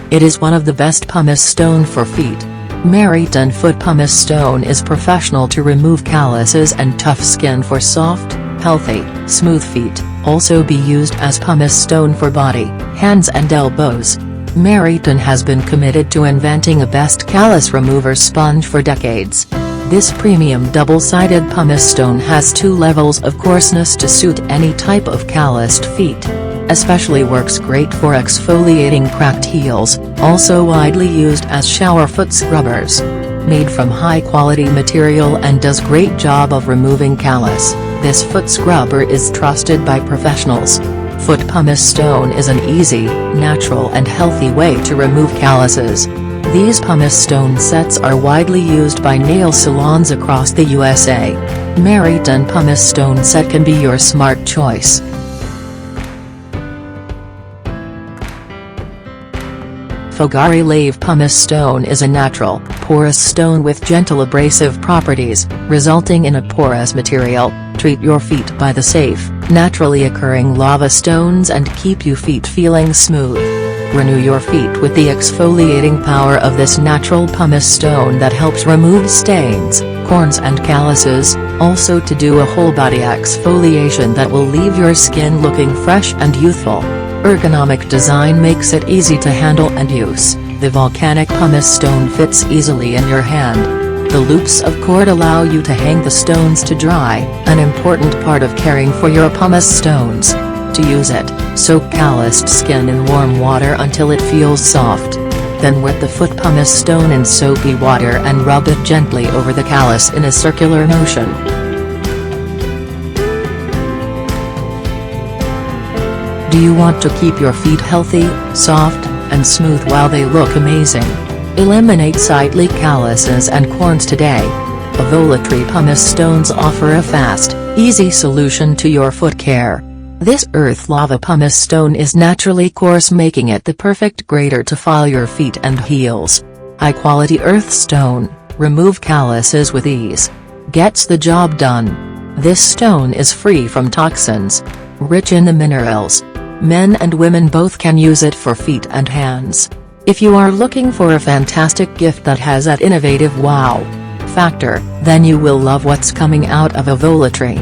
It is one of the best pumice stone for feet. Meriton Foot Pumice Stone is professional to remove calluses and tough skin for soft, healthy, smooth feet, also be used as pumice stone for body, hands and elbows. Meriton has been committed to inventing a best callus remover sponge for decades. This premium double-sided pumice stone has 2 levels of coarseness to suit any type of calloused feet. Especially works great for exfoliating cracked heels, also widely used as shower foot scrubbers. Made from high-quality material and does great job of removing callus, this foot scrubber is trusted by professionals. Foot pumice stone is an easy, natural and healthy way to remove calluses. These pumice stone sets are widely used by nail salons across the USA. Meriton Pumice Stone Set can be your smart choice. Fogari Lave Pumice Stone is a natural, porous stone with gentle abrasive properties, resulting in a porous material. Treat your feet by the safe, naturally occurring lava stones and keep your feet feeling smooth. Renew your feet with the exfoliating power of this natural pumice stone that helps remove stains, corns and calluses, also to do a whole body exfoliation that will leave your skin looking fresh and youthful. Ergonomic design makes it easy to handle and use. The volcanic pumice stone fits easily in your hand. The loops of cord allow you to hang the stones to dry, an important part of caring for your pumice stones. To use it, soak calloused skin in warm water until it feels soft. Then wet the foot pumice stone in soapy water and rub it gently over the callus in a circular motion. Do you want to keep your feet healthy, soft, and smooth while they look amazing? Eliminate sightly calluses and corns today. Avolatry pumice stones offer a fast, easy solution to your foot care. This earth lava pumice stone is naturally coarse, making it the perfect grater to file your feet and heels. High-quality earth stone, remove calluses with ease. Gets the job done. This stone is free from toxins. Rich in the minerals. Men and women both can use it for feet and hands. If you are looking for a fantastic gift that has that innovative wow factor, then you will love what's coming out of Avolatry.